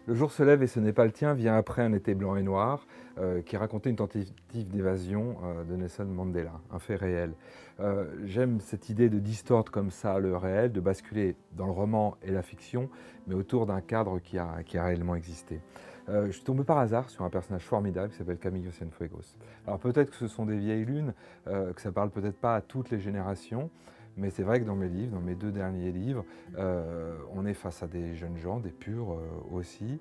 Le jour se lève et ce n'est pas le tien vient après un été blanc et noir qui racontait une tentative d'évasion de Nelson Mandela, un fait réel. J'aime cette idée de distordre comme ça le réel, de basculer dans le roman et la fiction, mais autour d'un cadre qui a réellement existé. Je suis tombé par hasard sur un personnage formidable qui s'appelle Camillo Cienfuegos. Alors peut-être que ce sont des vieilles lunes, que ça parle peut-être pas à toutes les générations, mais c'est vrai que dans mes livres, dans mes 2 derniers livres, on est face à des jeunes gens, des purs aussi,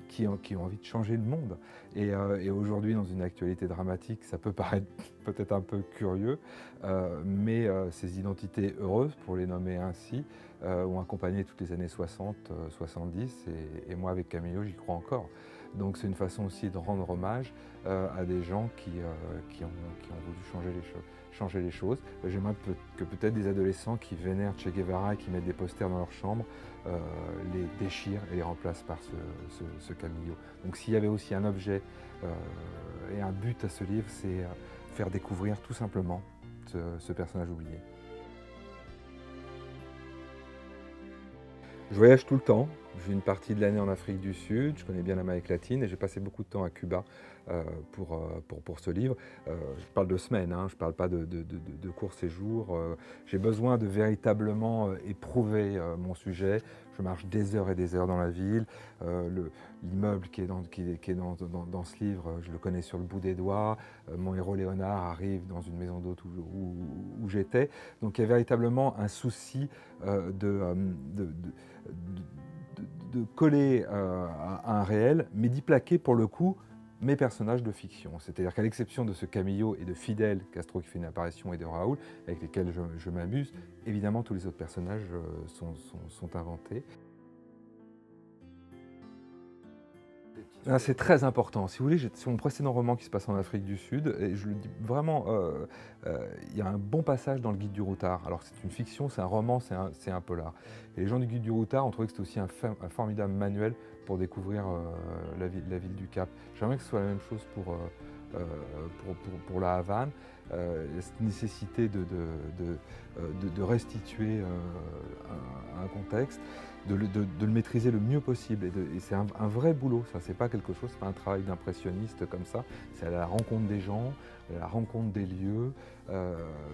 qui ont envie de changer le monde. Et aujourd'hui, dans une actualité dramatique, ça peut paraître peut-être un peu curieux, mais ces identités heureuses, pour les nommer ainsi, ont accompagné toutes les années 60, 70, et moi avec Camillo, j'y crois encore. Donc c'est une façon aussi de rendre hommage à des gens qui ont voulu changer les choses. J'aimerais que peut-être des adolescents qui vénèrent Che Guevara et qui mettent des posters dans leur chambre les déchirent et les remplacent par ce Camillo. Donc s'il y avait aussi un objet et un but à ce livre, c'est faire découvrir tout simplement ce personnage oublié. Je voyage tout le temps. J'ai une partie de l'année en Afrique du Sud, je connais bien l'Amérique latine et j'ai passé beaucoup de temps à Cuba pour ce livre. Je parle de semaines, hein, je ne parle pas de courts séjours. J'ai besoin de véritablement éprouver mon sujet. Je marche des heures et des heures dans la ville. L'immeuble qui est dans ce livre, je le connais sur le bout des doigts. Mon héros Léonard arrive dans une maison d'hôte où j'étais. Donc il y a véritablement un souci de coller à un réel, mais d'y plaquer pour le coup mes personnages de fiction. C'est-à-dire qu'à l'exception de ce Camillo et de Fidel Castro qui fait une apparition et de Raoul, avec lesquels je m'amuse, évidemment tous les autres personnages sont inventés. Ah, c'est très important. Si vous voulez, c'est mon précédent roman qui se passe en Afrique du Sud, et je le dis vraiment, il y a un bon passage dans le Guide du Routard. Alors c'est une fiction, c'est un roman, c'est un polar. Et les gens du Guide du Routard ont trouvé que c'était aussi un formidable manuel pour découvrir la ville du Cap. J'aimerais que ce soit la même chose pour la Havane. Cette nécessité de restituer un contexte, de le maîtriser le mieux possible. Et c'est un vrai boulot, ça. C'est pas quelque chose, c'est pas un travail d'impressionniste comme ça. C'est à la rencontre des gens, à la rencontre des lieux,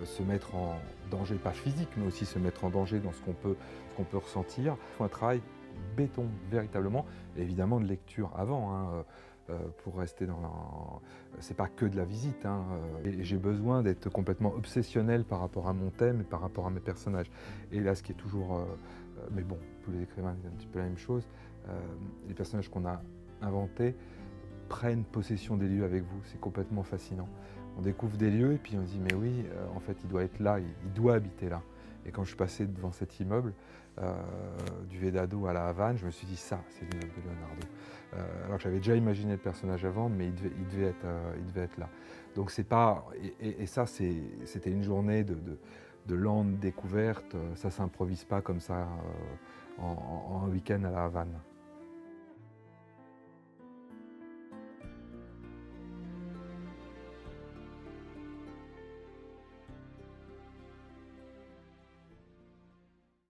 se mettre en danger, pas physique, mais aussi se mettre en danger dans ce qu'on peut ressentir. Il faut un travail béton, véritablement, et évidemment de lecture avant, hein, pour rester dans... C'est pas que de la visite, hein, et j'ai besoin d'être complètement obsessionnel par rapport à mon thème et par rapport à mes personnages. Et là, ce qui est toujours... mais bon, tous les écrivains, c'est un petit peu la même chose. Les personnages qu'on a inventés prennent possession des lieux avec vous, c'est complètement fascinant. On découvre des lieux et puis on se dit, mais oui, en fait, il doit être là, il doit habiter là. Et quand je suis passé devant cet immeuble, du Vedado à la Havane, je me suis dit, ça, c'est l'immeuble de Leonardo. Alors que j'avais déjà imaginé le personnage avant, mais il devait être là. Donc c'est pas... Et ça, c'était une journée de lente découverte, ça s'improvise pas comme ça en un week-end à la Havane.